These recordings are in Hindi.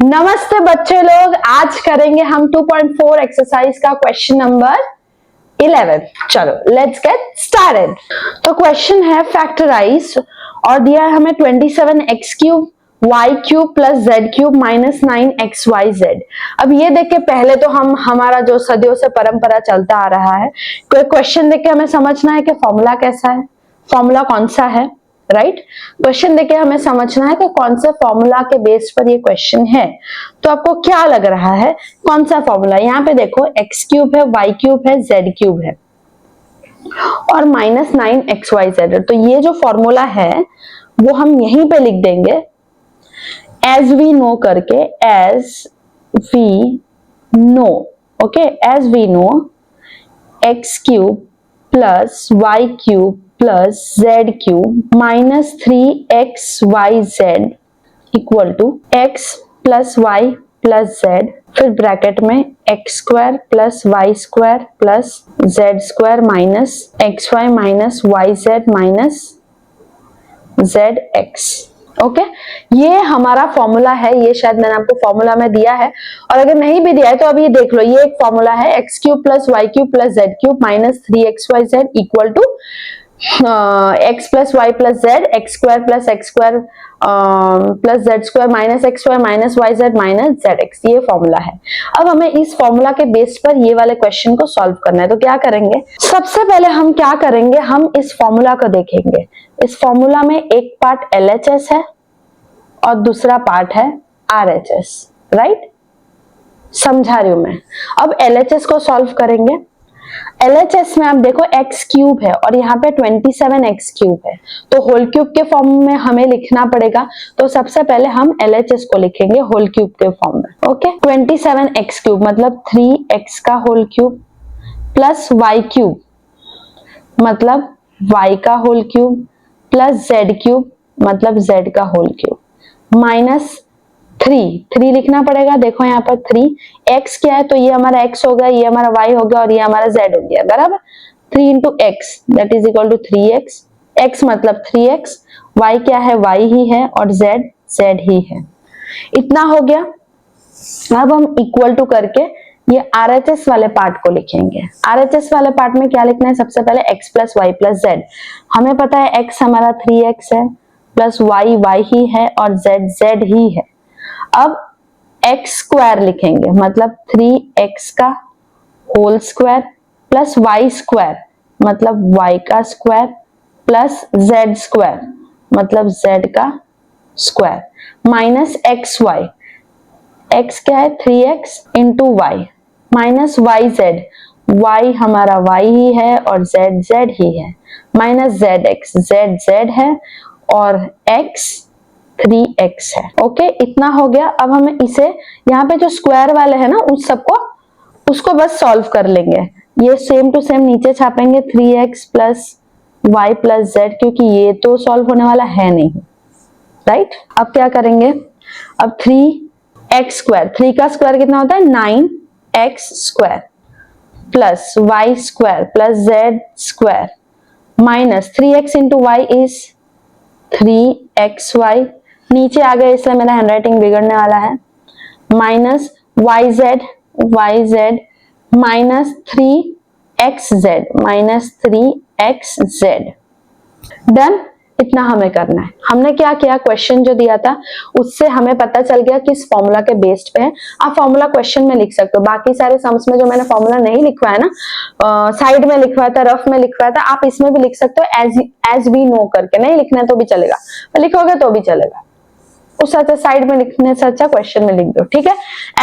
नमस्ते बच्चे लोग, आज करेंगे हम 2.4 एक्सरसाइज का क्वेश्चन नंबर 11। चलो लेट्स गेट स्टार्टेड। तो क्वेश्चन है फैक्टराइज और दिया है हमें 27x cube y cube plus z cube minus 9xyz। अब ये देख के पहले तो हमारा जो सदियों से परंपरा चलता आ रहा है, कोई क्वेश्चन देख के हमें समझना है कि फॉर्मूला कैसा है, फॉर्मूला कौन सा है, राइट। क्वेश्चन देख के हमें समझना है कि कौन से फॉर्मूला के बेस पर ये क्वेश्चन है। तो आपको क्या लग रहा है कौन सा फॉर्मूला? यहाँ पे देखो x क्यूब है, y क्यूब है, z क्यूब है और माइनस 9xyz। तो ये जो फॉर्मूला है वो हम यहीं पे लिख देंगे एज वी नो करके, as we know, okay, as we know x cube plus y cube plus z cube minus 3xyz equal to x plus y plus z, फिर ब्रैकेट में x square plus y square plus z square minus xy minus yz minus zx। Okay, ये हमारा फॉर्मूला है। ये शायद मैंने आपको फॉर्मूला में दिया है, और अगर नहीं भी दिया है तो अभी ये देख लो। ये एक फॉर्मूला है x cube plus y cube plus z cube minus 3xyz equal to x plus Y plus Z, x square plus x square plus Z square minus X square minus Y Z minus Z x. ये फॉर्मूला है। अब हमें इस फॉर्मूला के बेस पर ये वाले क्वेश्चन को सॉल्व करना है। तो क्या करेंगे, सबसे पहले हम क्या करेंगे, हम इस फॉर्मूला को देखेंगे। इस फॉर्मूला में एक पार्ट LHS है और दूसरा पार्ट है RHS, राइट। समझा रही हूं मैं। अब LHS को सॉल्व करेंगे। LHS में आप देखो x क्यूब है और यहाँ पे 27x क्यूब है, तो होल क्यूब के फॉर्म में हमें लिखना पड़ेगा। तो सबसे पहले हम LHS को लिखेंगे होल क्यूब के फॉर्म में। ओके, 27x क्यूब मतलब 3x का whole cube plus y cube मतलब y का whole cube plus z cube मतलब z का होल क्यूब माइनस 3 लिखना पड़ेगा। देखो यहाँ पर 3x क्या है, तो ये हमारा x हो गया, ये हमारा y हो गया और ये हमारा z हो गया, बराबर। 3 into x that is equal to 3x, x मतलब 3x, y क्या है, y ही है और z ही है। इतना हो गया। अब हम इक्वल टू करके ये RHS वाले पार्ट को लिखेंगे। RHS वाले पार्ट में क्या लिखना है, सबसे पहले x plus Y plus z. हमें पता है x हमारा 3x है प्लस y ही है और z ही है। अब x स्क्वायर लिखेंगे मतलब 3x का whole square plus y square मतलब y का स्क्वायर प्लस z स्क्वायर मतलब z का स्क्वायर माइनस xy, x क्या है 3x into y minus yz, y हमारा y ही है और z ही है माइनस zx, z है और x 3x है। ओके, इतना हो गया। अब हमें इसे यहाँ पे जो स्क्वायर वाले है ना उस सबको उसको बस सॉल्व कर लेंगे। ये सेम टू सेम नीचे छापेंगे 3x plus Y plus z, क्योंकि ये तो सॉल्व होने वाला है नहीं, राइट। अब क्या करेंगे, अब 3x स्क्वायर, 3 का स्क्वायर कितना होता है 9x square plus Y square plus Z square minus 3x into y is 3xy, नीचे आ गए इसलिए मेरा हैंडराइटिंग बिगड़ने वाला है, minus yz minus 3xz done. इतना हमें करना है। हमने क्या किया, क्वेश्चन जो दिया था उससे हमें पता चल गया किस फॉर्मूला के बेस्ड पे है। आप फॉर्मूला क्वेश्चन में लिख सकते हो। बाकी सारे सम्स में जो मैंने फॉर्मूला नहीं लिखवाया ना, साइड में लिखवाया था, रफ में लिखवाया था, आप इसमें भी लिख सकते हो एज वी नो करके। नहीं लिखना तो भी चलेगा, लिखोगे तो भी चलेगा। उस अच्छा साइड में लिखने से अच्छा क्वेश्चन में लिख दो, ठीक है।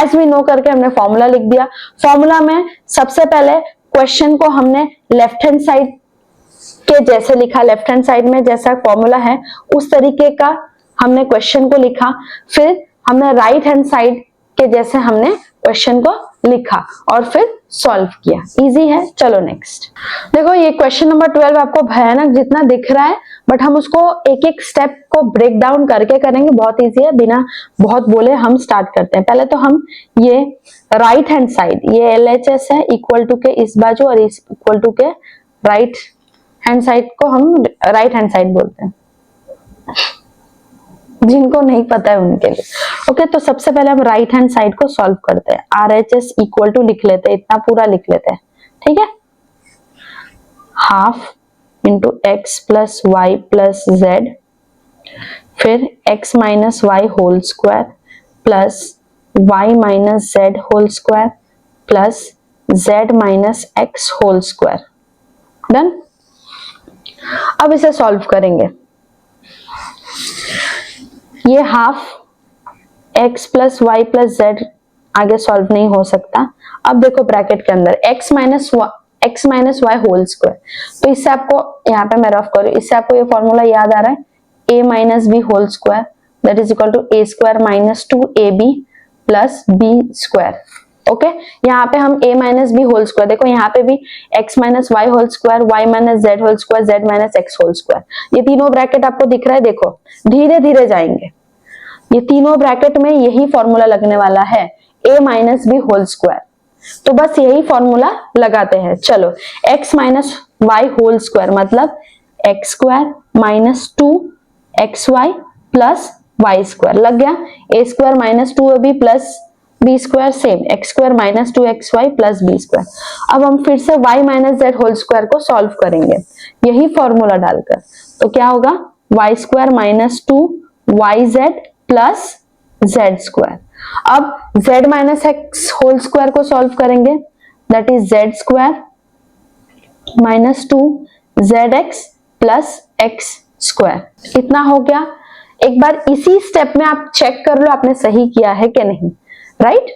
एज वी नो करके हमने फॉर्मूला लिख दिया। फॉर्मूला में सबसे पहले क्वेश्चन को हमने लेफ्ट हैंड साइड के जैसे लिखा, लेफ्ट हैंड साइड में जैसा फॉर्मूला है उस तरीके का हमने क्वेश्चन को लिखा। फिर हमने राइट हैंड साइड के जैसे हमने क्वेश्चन को लिखा और फिर सॉल्व किया। इजी है। चलो नेक्स्ट देखो, ये क्वेश्चन नंबर 12 आपको भयानक जितना दिख रहा है, बट हम उसको एक एक स्टेप को ब्रेक डाउन करके करेंगे। बहुत इजी है, बिना बहुत बोले हम स्टार्ट करते हैं। पहले तो हम ये राइट हैंड साइड, ये LHS है इक्वल टू के इस बाजू और इस इक्वल टू के राइट हैंड साइड को हम राइट हैंड साइड बोलते हैं। जिनको नहीं पता है उनके लिए। ओके, तो सबसे पहले हम राइट हैंड साइड को सॉल्व करते हैं। RHS इक्वल टू लिख लेते हैं, इतना पूरा लिख लेते हैं, ठीक है। Half into x plus Y plus z, फिर x minus Y whole square plus y minus Z whole square plus z minus x whole square. Done. अब इसे सॉल्व करेंगे। ये half x plus Y plus z आगे सॉल्व नहीं हो सकता। अब देखो ब्रैकेट के अंदर x minus Y whole square, तो इससे आपको, यहाँ पे मैं रफ करूँ, इससे आपको ये फॉर्मूला याद आ रहा है, a minus B whole square that is equal to a square minus 2ab plus b square. Okay, यहाँ पे हम a minus B whole square, देखो यहाँ पे भी x minus Y whole square, y minus Z whole square, z minus x whole square, ये तीनों ब्रैकेट आपको दिख रहा है। देखो धीरे धीरे जाएंगे, ये तीनों ब्रैकेट में यही फॉर्मूला लगने वाला है, a minus B whole square, तो बस यही फॉर्मूला लगाते हैं। चलो, x minus Y whole square मतलब X square minus 2xy plus Y square लग गया, a square minus 2ab plus B square same, X square minus 2xy plus B square. अब हम फिर से y minus Z whole square को सॉल्व करेंगे यही फॉर्मूला डालकर, तो क्या होगा, y square minus 2yz plus Z square. अब z minus x whole square को सॉल्व करेंगे, that is z square minus 2zx plus x square. इतना हो गया। एक बार इसी स्टेप में आप चेक कर लो आपने सही किया है कि नहीं, right.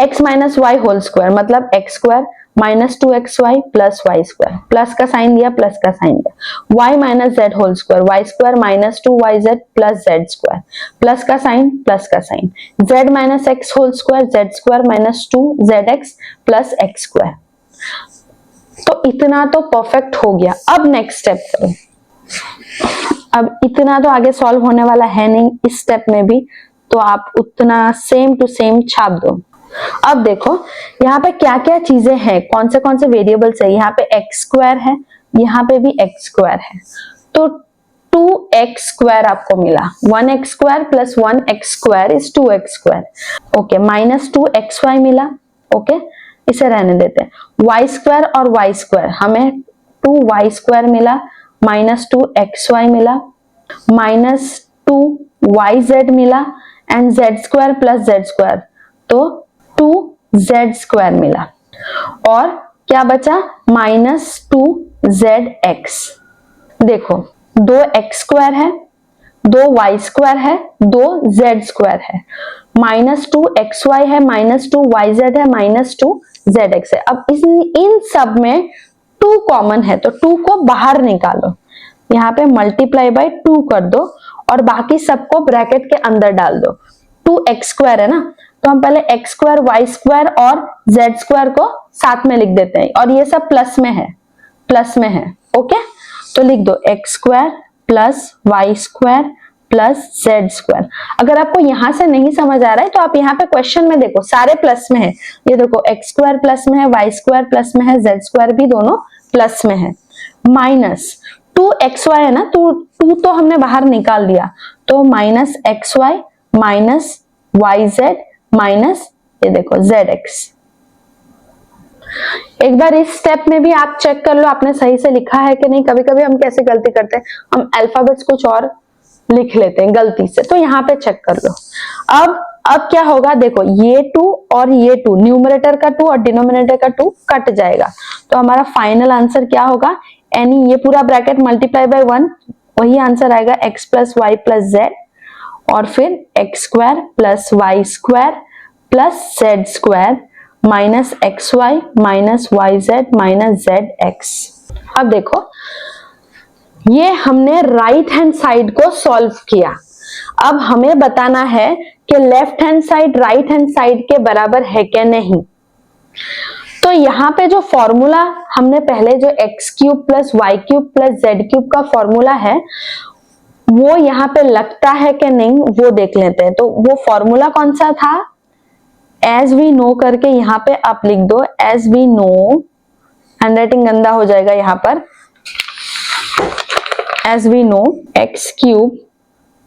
x minus Y whole square मतलब X square minus 2xy plus Y square, plus का साइन दिया, प्लस का साइन दिया, y minus Z whole square, Y square minus 2yz plus Z square, plus का साइन, प्लस का sign, z minus x whole square, Z square minus 2zx plus x square. तो इतना तो परफेक्ट हो गया। अब नेक्स्ट स्टेप करो। अब इतना तो आगे सॉल्व होने वाला है नहीं इस स्टेप में भी, तो आप उतना सेम टू सेम छाप दो। अब देखो यहाँ पे क्या क्या चीजें हैं, कौन से वेरिएबल्स है। यहाँ पे एक्स स्क्वायर है, यहाँ पे भी एक्स स्क्वायर है, तो 2x स्क्वायर आपको मिला। 1x square plus 1x square is 2x square. Okay, minus 2xy मिला। ओके, इसे रहने देते हैं। y स्क्वायर और y स्क्वायर, हमें 2y स्क्वायर मिला, माइनस 2xy मिला, माइनस 2yz मिला and z square plus z square, तो 2z स्क्वायर मिला। और क्या बचा, माइनस 2zx। देखो 2 x स्क्वायर है, 2 y स्क्वायर है, 2 z स्क्वायर है, माइनस 2xy है, माइनस 2yz है, माइनस 2zx है। अब इन सब में 2 कॉमन है, तो 2 को बाहर निकालो, यहाँ पे मल्टीप्लाई बाय 2 कर दो और बाकी सबको ब्रैकेट के अंदर डाल दो। 2x स्क्वायर है ना, तो हम पहले x स्क्वायर, y स्क्वायर और z स्क्वायर को साथ में लिख देते हैं, और ये सब प्लस में है, प्लस में है। ओके, तो लिख दो x square plus y square plus z square. अगर आपको यहां से नहीं समझ आ रहा है तो आप यहाँ पे क्वेश्चन में देखो, सारे प्लस में है। ये देखो x स्क्वायर प्लस में है, y स्क्वायर प्लस में है, z स्क्वायर भी दोनों प्लस में है। माइनस 2xy है ना, 2 तो हमने बाहर निकाल दिया, तो minus xy minus yz minus ये देखो zx। एक बार इस स्टेप में भी आप चेक कर लो आपने सही से लिखा है कि नहीं। कभी कभी हम कैसे गलती करते हैं, हम अल्फाबेट्स कुछ और लिख लेते हैं गलती से, तो यहाँ पे चेक कर लो। अब क्या होगा, देखो ये 2 और ये 2, न्यूमरेटर का 2 और डिनोमिनेटर का 2 कट जाएगा, तो हमारा फाइनल आंसर क्या होगा, एनी ये पूरा ब्रैकेट मल्टीप्लाई बाय 1, वही आंसर आएगा x plus Y plus z, और फिर x square plus Y square plus Z square minus x y minus Y Z minus Z x. अब देखो ये हमने राइट हैंड साइड को सॉल्व किया। अब हमें बताना है कि left hand side right hand side के बराबर है क्या नहीं। तो यहाँ पे जो फॉर्मूला हमने पहले जो x cube plus y cube plus z cube का फॉर्मूला है वो यहाँ पे लगता है कि नहीं वो देख लेते हैं। तो वो फॉर्मूला कौन सा था, एज वी नो करके यहाँ पे आप लिख दो, एज वी नो, हैंडराइटिंग गंदा हो जाएगा यहाँ पर, as we know x cube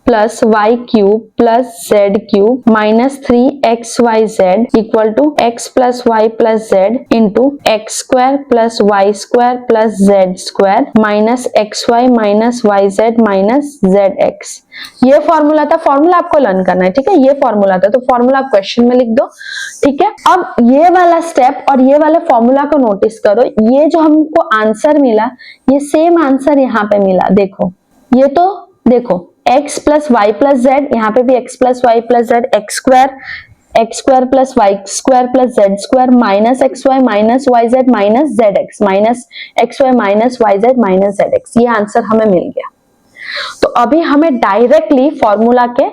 plus y cube plus z cube minus 3xyz equal to x plus Y plus z into x square plus Y square plus Z square minus x y minus Y Z minus Z x. ये फॉर्मूला था, फॉर्मूला आपको लर्न करना है, ठीक है। ये फॉर्मूला था तो फॉर्मूला आप क्वेश्चन में लिख दो, ठीक है। अब ये वाला स्टेप और ये वाले फॉर्मूला को नोटिस करो, ये जो हमको आंसर मिला ये सेम आंसर यहाँ पे मिला। देखो ये तो देखो x plus Y plus z, यहाँ पे भी x plus Y plus Z, x square plus Y square plus Z square minus x y minus Y Z minus Z x minus x y minus Y Z minus Z x. ये आंसर हमें मिल गया। तो अभी हमें डायरेक्टली फॉर्मूला के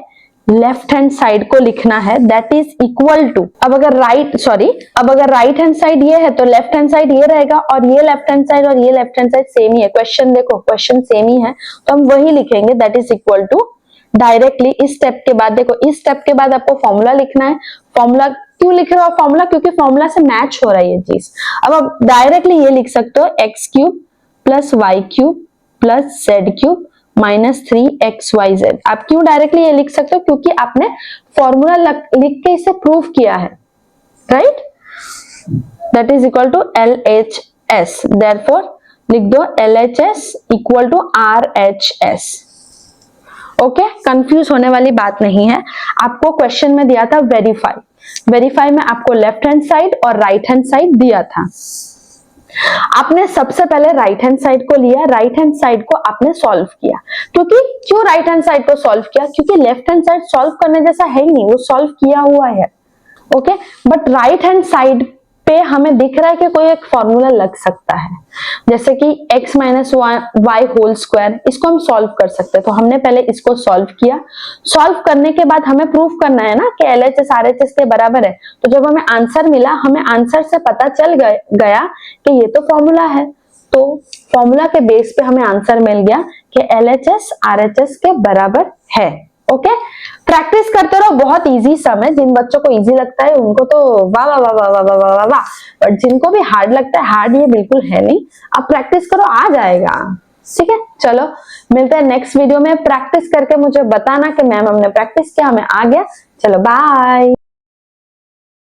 लेफ्ट हैंड साइड को लिखना है, दैट इज इक्वल टू, अब अगर राइट हैंड साइड ये है तो लेफ्ट हैंड साइड ये रहेगा, और ये लेफ्ट हैंड साइड और ये लेफ्ट हैंड साइड सेम ही है। क्वेश्चन देखो, क्वेश्चन सेम ही है तो हम वही लिखेंगे, that is equal to. Directly इस स्टेप के बाद देखो, इस स्टेप के बाद आपको फॉर्मूला लिखना है। फॉर्मूला क्यों लिख रहे हो फॉर्मूला? क्योंकि फॉर्मूला से मैच हो रहा है ये चीज। अब आप डायरेक्टली ये लिख सकते हो x cube plus y cube plus z cube minus 3xyz। आप क्यों डायरेक्टली ये लिख सकते हो? क्योंकि आपने फॉर्मूला लिख के इसे प्रूव किया है, right. That is equal to LHS, therefore लिख दो LHS equal to RHS। Okay, confuse होने वाली बात नहीं है। आपको क्वेश्चन में दिया था वेरीफाई में आपको लेफ्ट हैंड साइड और राइट हैंड साइड दिया था। आपने सबसे पहले राइट हैंड साइड को लिया, राइट हैंड साइड को आपने सॉल्व किया। क्यों राइट हैंड साइड को सॉल्व किया? क्योंकि लेफ्ट हैंड साइड सॉल्व करने जैसा है ही नहीं, वो सॉल्व किया हुआ है, okay. But right hand side पे हमें दिख रहा है कि कोई एक फॉर्मूला लग सकता है, जैसे कि x minus Y whole square, इसको हम सॉल्व कर सकते हैं। तो हमने पहले इसको सॉल्व किया। सॉल्व करने के बाद हमें प्रूफ करना है ना कि LHS RHS के बराबर है। तो जब हमें आंसर मिला, हमें आंसर से पता चल गया कि ये तो फॉर्मूला है, तो फॉर्मूला के बेस पे हमें आंसर मिल गया कि LHS RHS के बराबर है, ओके। प्रैक्टिस करते रहो, बहुत इजी सम है। जिन बच्चों को इजी लगता है उनको तो वाह वाह वाह वाह वाह वाह वाह वाह, और जिनको भी हार्ड लगता है, हार्ड ये बिल्कुल है नहीं। आप प्रैक्टिस करो, आ जाएगा, ठीक है। चलो मिलते हैं नेक्स्ट वीडियो में। प्रैक्टिस करके मुझे बताना कि मैम हमने प्रैक्टिस किया, हमें आ गया। चलो बाय।